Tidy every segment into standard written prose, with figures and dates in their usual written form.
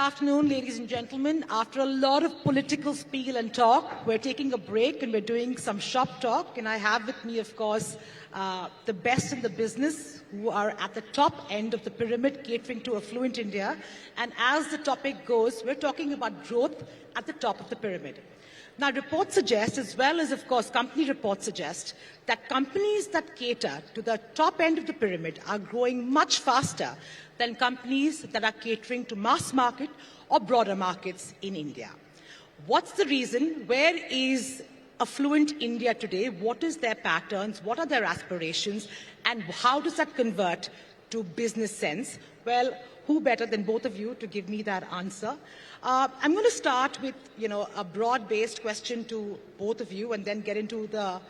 afternoon, ladies and gentlemen. After a lot of political spiel and talk, we're taking a break and we're doing some shop talk. And I have with me, of course, the best in the business who are at the top end of the pyramid catering to affluent India. And as the topic goes, we're talking about growth at the top of the pyramid. Now, reports suggest, as well as, of course, company reports suggest, that companies that cater to the top end of the pyramid are growing much faster than companies that are catering to mass market or broader markets in India. What's the reason? Where is affluent India today? What is their patterns? What are their aspirations? And how does that convert to business sense? Well, who better than both of you to give me that answer? I'm going to start with, a broad-based question to both of you and then get into the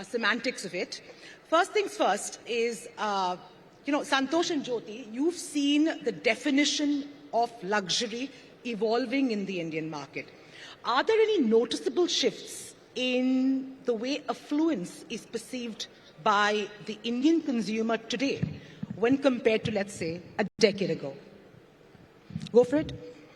semantics of it. First things first is, Santosh and Jyoti, you've seen the definition of luxury evolving in the Indian market. Are there any noticeable shifts in the way affluence is perceived by the Indian consumer today when compared to, let's say, a decade ago? Go for it.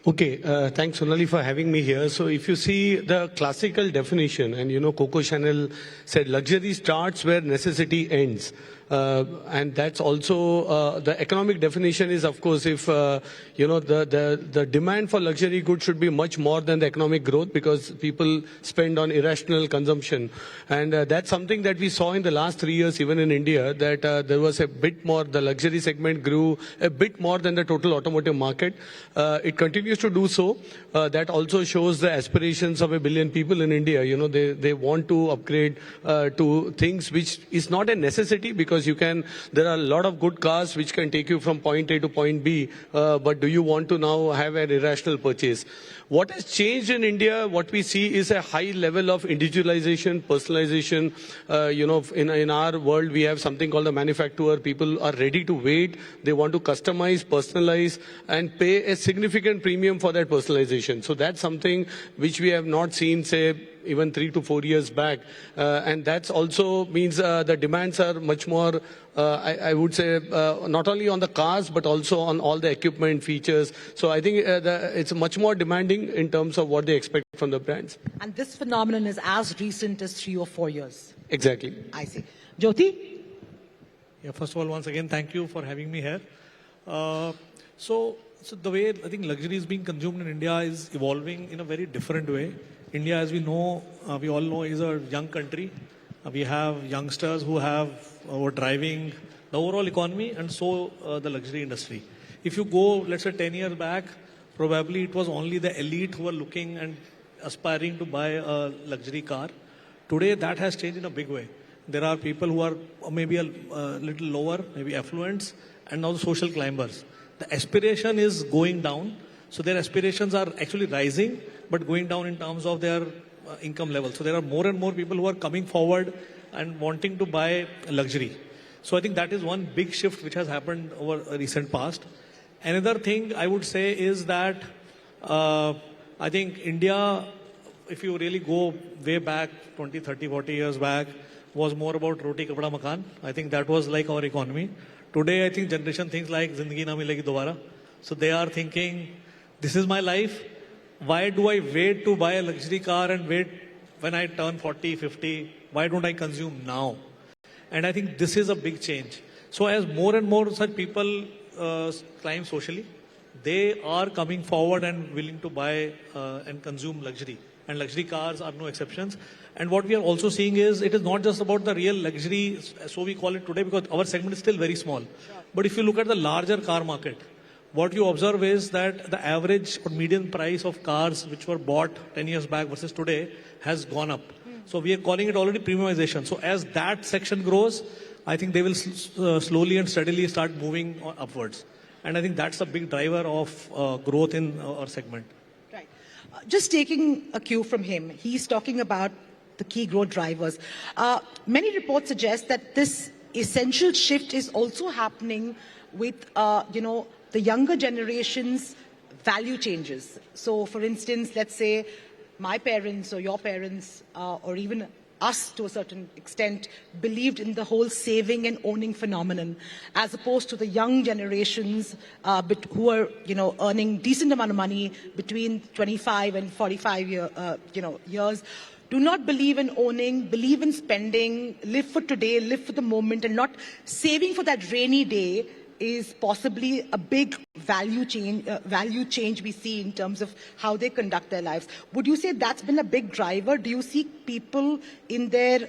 Okay, thanks Sonali for having me here. So if you see the classical definition, and Coco Chanel said luxury starts where necessity ends. And that's also the economic definition is, of course, if the demand for luxury goods should be much more than the economic growth, because people spend on irrational consumption. And that's something that we saw in the last 3 years, even in India, that there was a bit more, the luxury segment grew a bit more than the total automotive market. It continues to do so. That also shows the aspirations of 1 billion people in India. They want to upgrade to things which is not a necessity, because there are a lot of good cars which can take you from point A to point B, but do you want to now have an irrational purchase? What has changed in India, what we see is a high level of individualization, personalization. In our world, we have something called the manufacturer. People are ready to wait. They want to customize, personalize, and pay a significant premium for that personalization. So that's something which we have not seen, say, even 3 to 4 years back. And that also means the demands are much more, I would say, not only on the cars, but also on all the equipment features. So I think it's much more demanding in terms of what they expect from the brands. And this phenomenon is as recent as 3 or 4 years. Exactly. I see. Jyoti? Yeah, first of all, once again, thank you for having me here. So the way I think luxury is being consumed in India is evolving in a very different way. India, as we know, we all know, is a young country. We have youngsters who are driving the overall economy, and so the luxury industry. If you go, let's say 10 years back, probably it was only the elite who were looking and aspiring to buy a luxury car. Today, that has changed in a big way. There are people who are maybe a little lower, maybe affluents, and now the social climbers. The aspiration is going down. So their aspirations are actually rising, but going down in terms of their income level. So there are more and more people who are coming forward and wanting to buy luxury. So I think that is one big shift which has happened over a recent past. Another thing I would say is that I think India, if you really go way back, 20, 30, 40 years back, was more about roti, kapda, makan. I think that was like our economy. Today, I think generation thinks like zindagi na milegi dobara. So they are thinking, this is my life. Why do I wait to buy a luxury car and wait when I turn 40, 50? Why don't I consume now? And I think this is a big change. So as more and more such people climb socially, they are coming forward and willing to buy and consume luxury. And luxury cars are no exceptions. And what we are also seeing is it is not just about the real luxury, so we call it today, because our segment is still very small. But if you look at the larger car market, what you observe is that the average or median price of cars which were bought 10 years back versus today has gone up. So we are calling it already premiumization. So as that section grows, I think they will slowly and steadily start moving upwards. And I think that's a big driver of growth in our segment. Right. Just taking a cue from him, he's talking about the key growth drivers. Many reports suggest that this essential shift is also happening with, the younger generation's value changes. So, for instance, let's say my parents or your parents or even us to a certain extent believed in the whole saving and owning phenomenon, as opposed to the young generations who are, earning decent amount of money between 25 and 45 years, do not believe in owning, believe in spending, live for today, live for the moment, and not saving for that rainy day is possibly a big value change we see in terms of how they conduct their lives. Would you say that's been a big driver? Do you see people in their,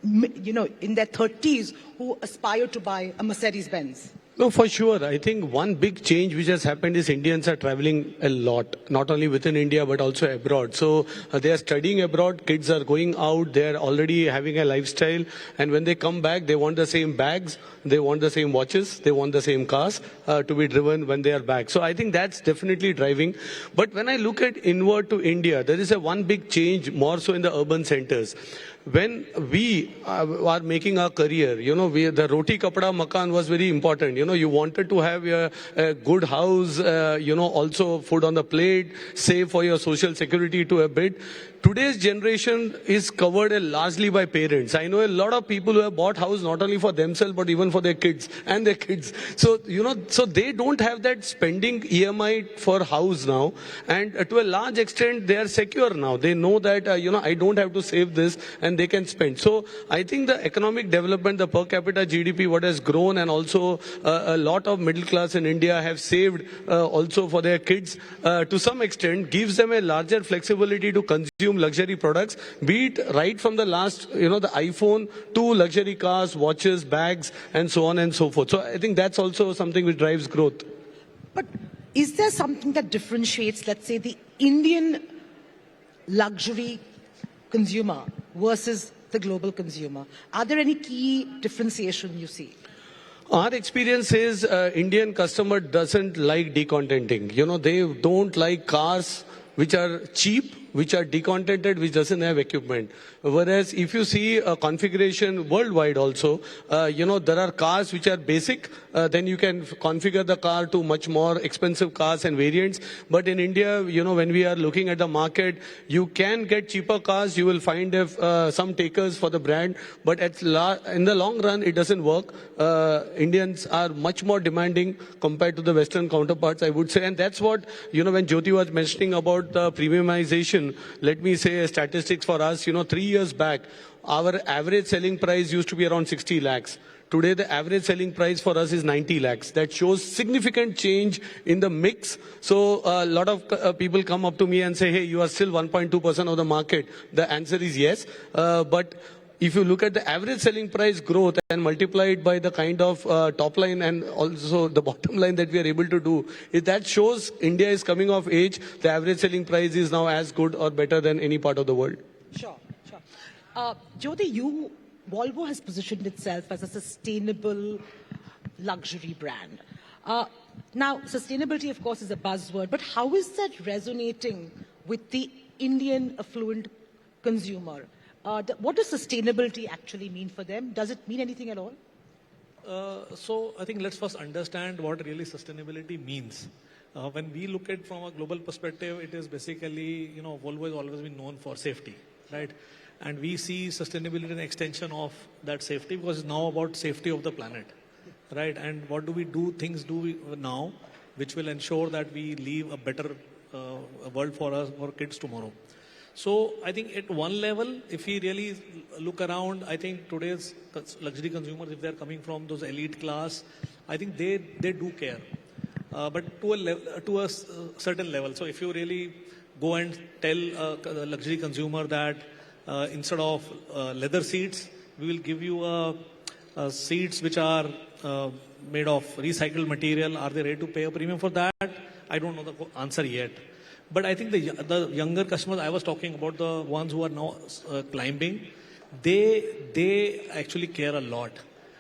in their 30s who aspire to buy a Mercedes-Benz? No, for sure. I think one big change which has happened is Indians are traveling a lot, not only within India but also abroad. So they are studying abroad, kids are going out, they are already having a lifestyle, and when they come back, they want the same bags, they want the same watches, they want the same cars to be driven when they are back. So I think that's definitely driving. But when I look at inward to India, there is a one big change more so in the urban centers. When we are making our career, the roti kapda makan was very important. You wanted to have a good house, also food on the plate, save for your social security to a bit. Today's generation is covered largely by parents. I know a lot of people who have bought house not only for themselves but even for their kids and their kids. So, so they don't have that spending EMI for house now. And to a large extent, they are secure now. They know that, I don't have to save this and they can spend. So I think the economic development, the per capita GDP, what has grown, and also a lot of middle class in India have saved also for their kids to some extent, gives them a larger flexibility to consume luxury products, be it right from the last, the iPhone to luxury cars, watches, bags, and so on and so forth. So I think that's also something which drives growth. But is there something that differentiates, let's say, the Indian luxury consumer versus the global consumer? Are there any key differentiation you see? Our experience is Indian customer doesn't like decontenting. They don't like cars which are cheap, which are decontented, which doesn't have equipment. Whereas if you see a configuration worldwide also, there are cars which are basic, then you can configure the car to much more expensive cars and variants. But in India, when we are looking at the market, you can get cheaper cars, you will find some takers for the brand, but in the long run, it doesn't work. Indians are much more demanding compared to the Western counterparts, I would say. And that's what, when Jyoti was mentioning about the premiumization, let me say a statistics for us. 3 years back, our average selling price used to be around 60 lakhs. Today, the average selling price for us is 90 lakhs. That shows significant change in the mix. So a lot of people come up to me and say, hey, you are still 1.2% of the market. The answer is yes. But if you look at the average selling price growth and multiply it by the kind of top line and also the bottom line that we are able to do, that shows India is coming of age. The average selling price is now as good or better than any part of the world. Sure. Jyoti, Volvo has positioned itself as a sustainable luxury brand. Now, sustainability, of course, is a buzzword, but how is that resonating with the Indian affluent consumer? What does sustainability actually mean for them? Does it mean anything at all? So I think let's first understand what really sustainability means. When we look at from a global perspective, it is basically, Volvo has always been known for safety, right? And we see sustainability an extension of that safety because it's now about safety of the planet, right? And what do we now which will ensure that we leave a better world for our kids tomorrow? So I think at one level, if we really look around, I think today's luxury consumers, if they're coming from those elite class, I think they do care. But to a certain level. So if you really go and tell a luxury consumer that instead of leather seats, we will give you seats which are made of recycled material. Are they ready to pay a premium for that? I don't know the answer yet. But I think the younger customers, I was talking about the ones who are now climbing, they actually care a lot.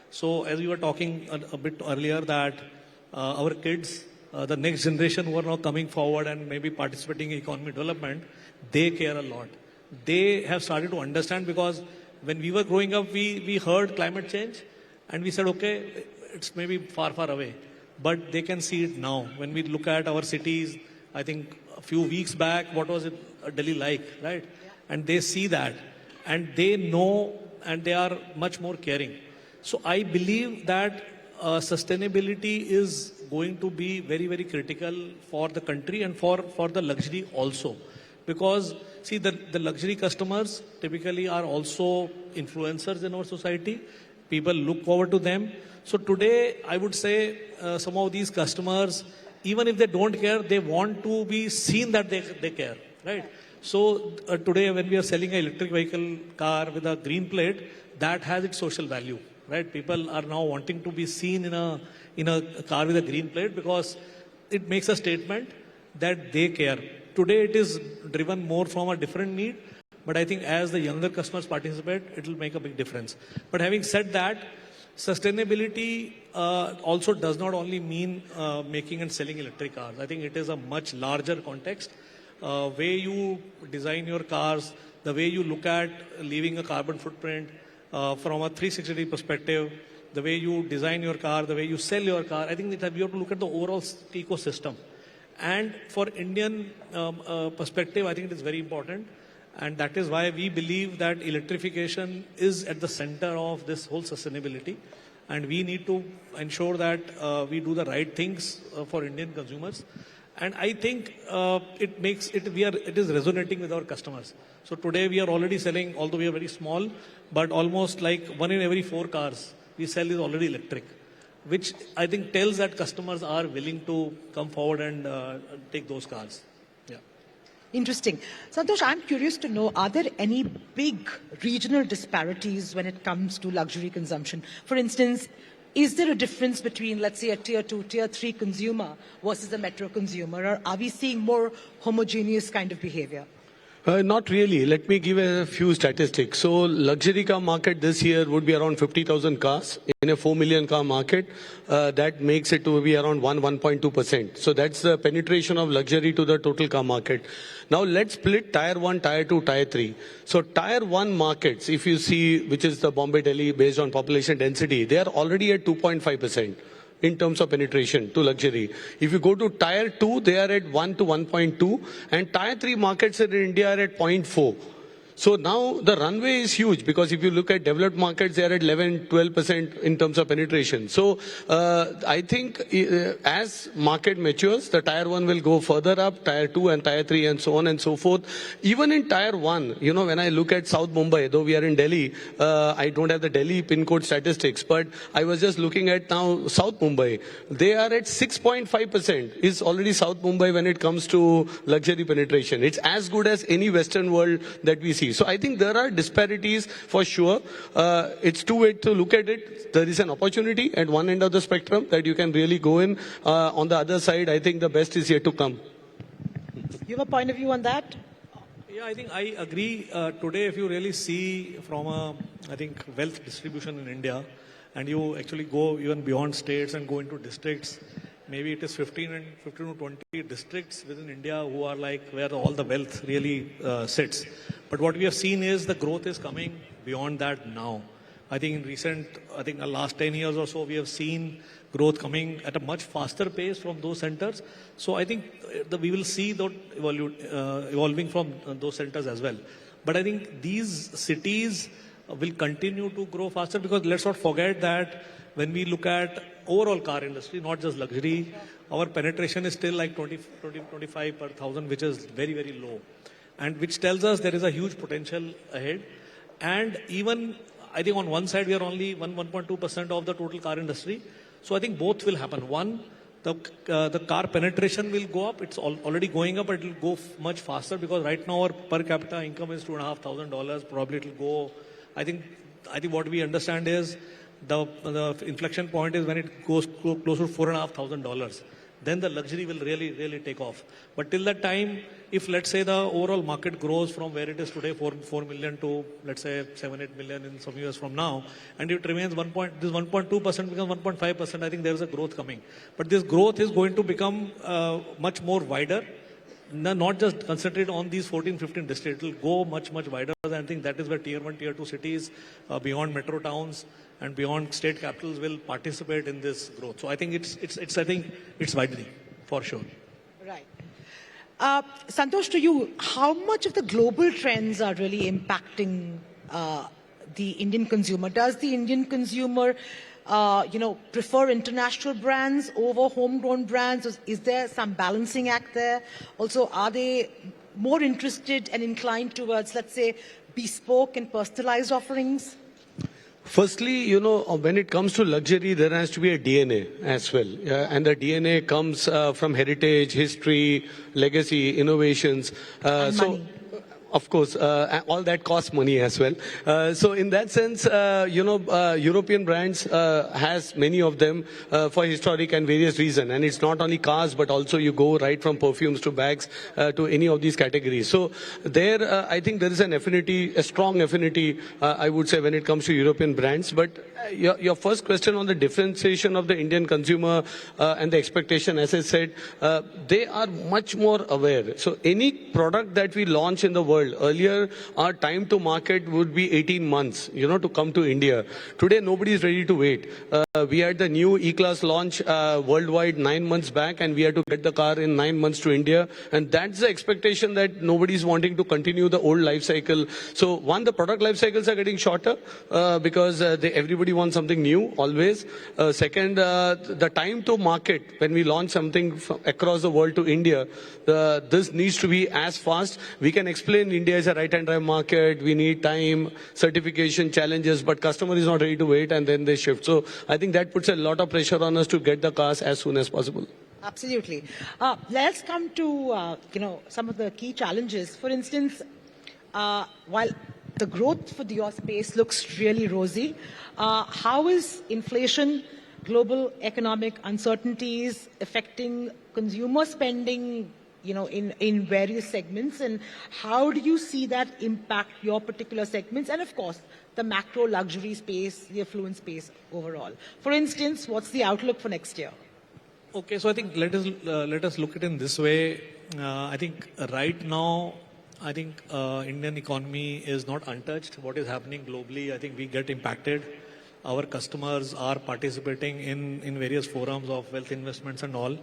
So as we were talking a bit earlier that our kids, the next generation who are now coming forward and maybe participating in economic development, they care a lot. They have started to understand because when we were growing up, we heard climate change and we said, okay, it's maybe far, far away. But they can see it now. When we look at our cities, I think a few weeks back, what was it Delhi like, right? And they see that. and they know and they are much more caring. So I believe that sustainability is going to be very, very critical for the country and for the luxury also. Because see, the luxury customers typically are also influencers in our society. People look forward to them. So today, I would say some of these customers, even if they don't care, they want to be seen that they care, right? So today, when we are selling an electric vehicle car with a green plate, that has its social value, right? People are now wanting to be seen in a car with a green plate because it makes a statement that they care. Today, it is driven more from a different need, but I think as the younger customers participate, it will make a big difference. But having said that, sustainability also does not only mean making and selling electric cars. I think it is a much larger context. Way you design your cars, the way you look at leaving a carbon footprint from a 360-degree perspective, the way you design your car, the way you sell your car, I think that we have to look at the overall ecosystem. And for Indian perspective, I think it is very important. And that is why we believe that electrification is at the center of this whole sustainability. And we need to ensure that we do the right things for Indian consumers. And I think it is resonating with our customers. So today we are already selling, although we are very small, but almost like 1 in every 4 cars we sell is already electric, which I think tells that customers are willing to come forward and take those cars. Yeah. Interesting. Santosh, I'm curious to know, are there any big regional disparities when it comes to luxury consumption? For instance, is there a difference between, let's say, a tier 2, tier 3 consumer versus a metro consumer? Or are we seeing more homogeneous kind of behavior? Not really. Let me give a few statistics. So luxury car market this year would be around 50,000 cars. In a 4 million car market, that makes it to be around 1.2%. So that's the penetration of luxury to the total car market. Now let's split tier 1, tier 2, tier 3. So tier 1 markets, if you see, which is the Bombay, Delhi, based on population density, they are already at 2.5%. In terms of penetration to luxury. If you go to tier 2, they are at 1 to 1.2, and tier 3 markets in India are at 0.4. So now the runway is huge, because if you look at developed markets, they are at 11, 12% in terms of penetration. So I think as market matures, the tier 1 will go further up, tier 2 and tier 3 and so on and so forth. Even in tier 1, you know, when I look at South Mumbai, though we are in Delhi, I don't have the Delhi pin code statistics, but I was just looking at now South Mumbai. They are at 6.5% is already South Mumbai when it comes to luxury penetration. It's as good as any Western world that we see. So I think there are disparities for sure. It's too late to look at it. There is an opportunity at one end of the spectrum that you can really go in. On the other side, I think the best is yet to come. You have a point of view on that? Yeah, I think I agree. Today, if you really see from I think wealth distribution in India, and you actually go even beyond states and go into districts, maybe it is 15 to 20 districts within India who are like where all the wealth really sits. But what we have seen is the growth is coming beyond that now. I think in the last 10 years or so, we have seen growth coming at a much faster pace from those centers. So I think we will see that evolving from those centers as well. But I think these cities will continue to grow faster, because let's not forget that when we look at overall car industry, not just luxury, our penetration is still like 25 per thousand, which is very, very low. And which tells us there is a huge potential ahead. And even, I think on one side, we are only 1.2% of the total car industry. So I think both will happen. One, the car penetration will go up. It's already going up, but it will go much faster, because right now our per capita income is $2,500. Probably it will go, I think what we understand is the inflection point is when it goes close to $4,500. Then the luxury will really, really take off. But till that time, if let's say the overall market grows from where it is today, 4 million to let's say 7-8 million in some years from now, and it remains 1.2% becomes 1.5%, I think there is a growth coming. But this growth is going to become much more wider, not just concentrated on these 14-15 districts. It will go much, much wider. And I think that is where tier 1, tier 2 cities, beyond metro towns and beyond state capitals, will participate in this growth. So I think it's widening for sure. Right. Santosh, to you, how much of the global trends are really impacting the Indian consumer? Does the Indian consumer, prefer international brands over homegrown brands? Is there some balancing act there? Also, are they more interested and inclined towards, let's say, bespoke and personalized offerings? Firstly, when it comes to luxury, there has to be a DNA as well. And the DNA comes from heritage, history, legacy, innovations. And money. Of course, all that costs money as well. So in that sense, European brands has many of them for historic and various reasons. And it's not only cars, but also you go right from perfumes to bags to any of these categories. So there, I think there is an affinity, a strong affinity, I would say, when it comes to European brands. But your first question on the differentiation of the Indian consumer and the expectation, as I said, they are much more aware. So any product that we launch in the world, earlier our time to market would be 18 months, to come to India. Today, nobody is ready to wait. We had the new E-Class launch worldwide 9 months back, and we had to get the car in 9 months to India. And that's the expectation, that nobody is wanting to continue the old life cycle. So one, the product life cycles are getting shorter because everybody wants something new always. Second, the time to market when we launch something from across the world to India, this needs to be as fast. We can explain India is a right-hand drive market. We need time, certification, challenges, but customer is not ready to wait, and then they shift. So I think that puts a lot of pressure on us to get the cars as soon as possible. Absolutely. Let's come to some of the key challenges. For instance, while the growth for your space looks really rosy, how is inflation, global economic uncertainties affecting consumer spending, in various segments, and how do you see that impact your particular segments, and of course the macro luxury space, the affluent space overall? For instance, what's the outlook for next year? Okay, so I think let us look at it in this way. I think right now, Indian economy is not untouched. What is happening globally, I think we get impacted. Our customers are participating in various forums of wealth investments and all.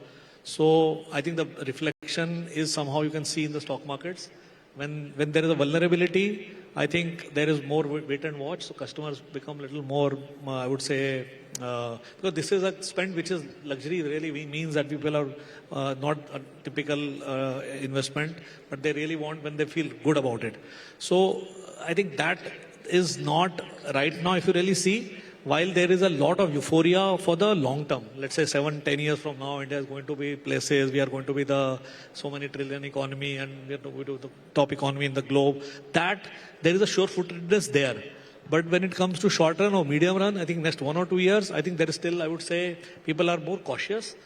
So I think the reflection is somehow you can see in the stock markets. When there is a vulnerability, I think there is more wait and watch. So customers become a little more, I would say, because this is a spend which is luxury really means that people are not a typical investment, but they really want when they feel good about it. So I think that is not right now, if you really see. While there is a lot of euphoria for the long term, let's say 7-10 years from now, India is going to be places, we are going to be the so many trillion economy, and we are going to be the top economy in the globe, that there is a sure-footedness there. But when it comes to short run or medium run, I think next 1 or 2 years, I think there is still, I would say, people are more cautious.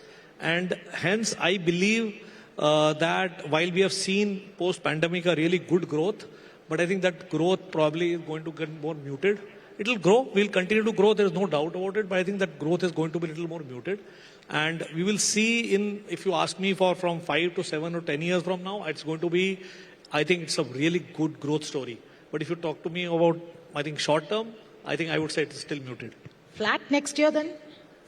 And hence, I believe that while we have seen post-pandemic a really good growth, but I think that growth probably is going to get more muted. It will grow. We'll continue to grow. There is no doubt about it. But I think that growth is going to be a little more muted. And we will see if you ask me from 5 to 7 or 10 years from now, it's going to be, I think it's a really good growth story. But if you talk to me about, I think short term, I think I would say it's still muted. Flat next year then?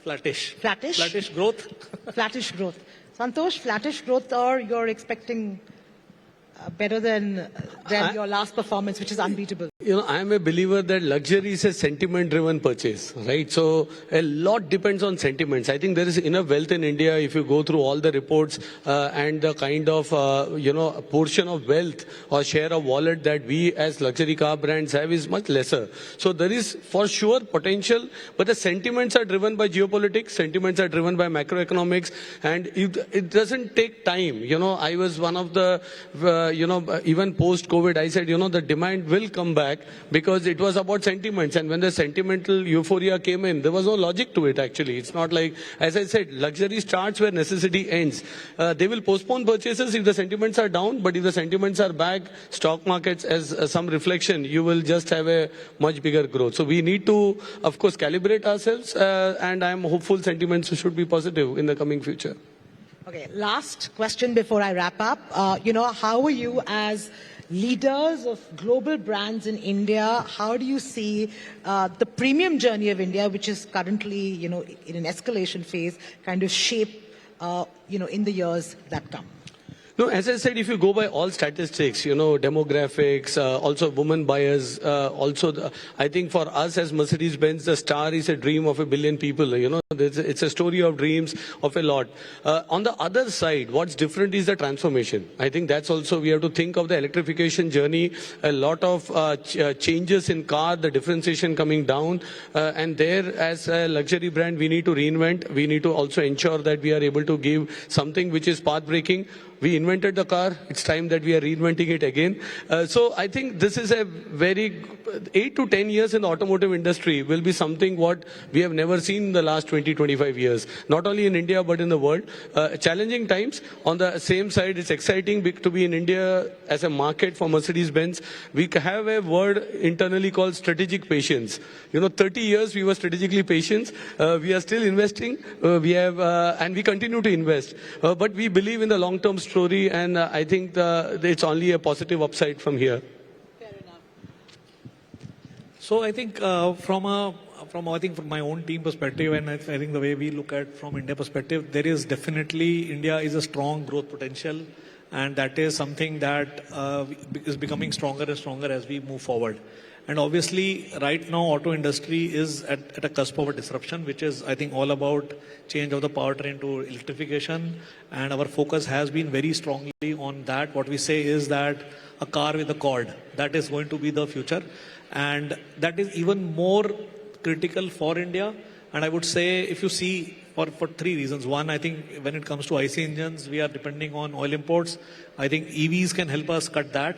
Flattish. Flattish? Flattish growth. Flattish growth. Santosh, flattish growth, or you're expecting better than your last performance, which is unbeatable? I'm a believer that luxury is a sentiment-driven purchase, right? So a lot depends on sentiments. I think there is enough wealth in India if you go through all the reports and the kind of, portion of wealth or share of wallet that we as luxury car brands have is much lesser. So there is for sure potential, but the sentiments are driven by geopolitics, sentiments are driven by macroeconomics, and it doesn't take time. I was one of the, even post-COVID, I said, the demand will come back because it was about sentiments. And when the sentimental euphoria came in, there was no logic to it, actually. It's not like, as I said, luxury starts where necessity ends. They will postpone purchases if the sentiments are down, but if the sentiments are back, stock markets as some reflection, you will just have a much bigger growth. So we need to, of course, calibrate ourselves, and I'm hopeful sentiments should be positive in the coming future. Okay, last question before I wrap up. How are you as leaders of global brands in India? How do you see the premium journey of India, which is currently, in an escalation phase, kind of shape, in the years that come? No, as I said, if you go by all statistics, demographics, also women buyers, I think for us as Mercedes-Benz, the star is a dream of a billion people. It's a story of dreams of a lot. On the other side, what's different is the transformation. I think that's also, we have to think of the electrification journey, a lot of changes in car, the differentiation coming down. And there, as a luxury brand, we need to reinvent. We need to also ensure that we are able to give something which is path-breaking. We invented the car. It's time that we are reinventing it again. So I think this is a very 8 to 10 years in the automotive industry will be something what we have never seen in the last 20-25 years. Not only in India but in the world. Challenging times. On the same side, it's exciting to be in India as a market for Mercedes-Benz. We have a word internally called strategic patience. 30 years we were strategically patient. We are still investing. And we continue to invest. But we believe in the long-term story, and I think it's only a positive upside from here. Fair enough. So I think from my own team perspective, and I think the way we look at from India perspective, there is definitely India is a strong growth potential, and that is something that is becoming stronger and stronger as we move forward. And obviously, right now, auto industry is at a cusp of a disruption, which is, I think, all about change of the powertrain to electrification. And our focus has been very strongly on that. What we say is that a car with a cord, that is going to be the future. And that is even more critical for India. And I would say, if you see, for three reasons. One, I think when it comes to IC engines, we are depending on oil imports. I think EVs can help us cut that.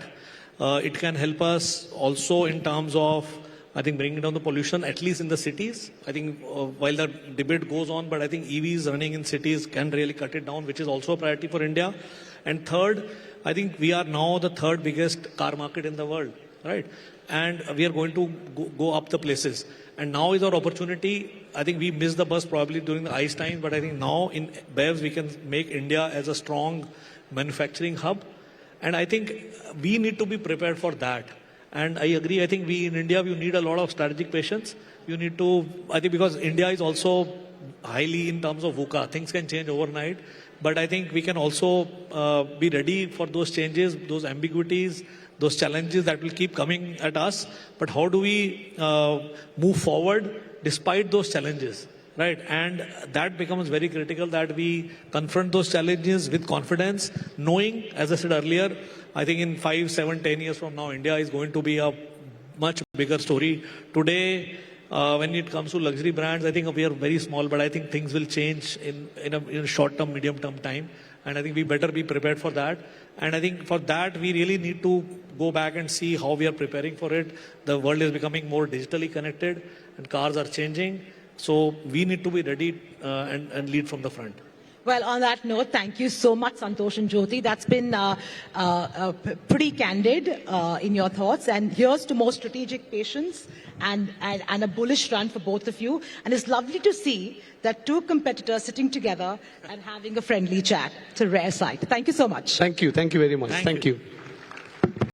It can help us also in terms of, I think, bringing down the pollution, at least in the cities. I think while the debate goes on, but I think EVs running in cities can really cut it down, which is also a priority for India. And third, I think we are now the third biggest car market in the world, right? And we are going to go up the places. And now is our opportunity. I think we missed the bus probably during the ICE time, but I think now in BEVs we can make India as a strong manufacturing hub. And I think we need to be prepared for that. And I agree, I think we in India, we need a lot of strategic patience. You need to, I think because India is also highly in terms of VUCA, things can change overnight. But I think we can also be ready for those changes, those ambiguities, those challenges that will keep coming at us. But how do we move forward despite those challenges? Right, and that becomes very critical that we confront those challenges with confidence, knowing, as I said earlier, I think in 5, 7, 10 years from now, India is going to be a much bigger story. Today, when it comes to luxury brands, I think we are very small, but I think things will change in a short-term, medium-term time. And I think we better be prepared for that. And I think for that, we really need to go back and see how we are preparing for it. The world is becoming more digitally connected and cars are changing. So we need to be ready and lead from the front. Well, on that note, thank you so much, Santosh and Jyoti. That's been pretty candid in your thoughts. And here's to more strategic patience and a bullish run for both of you. And it's lovely to see that two competitors sitting together and having a friendly chat. It's a rare sight. Thank you so much. Thank you. Thank you very much. Thank you.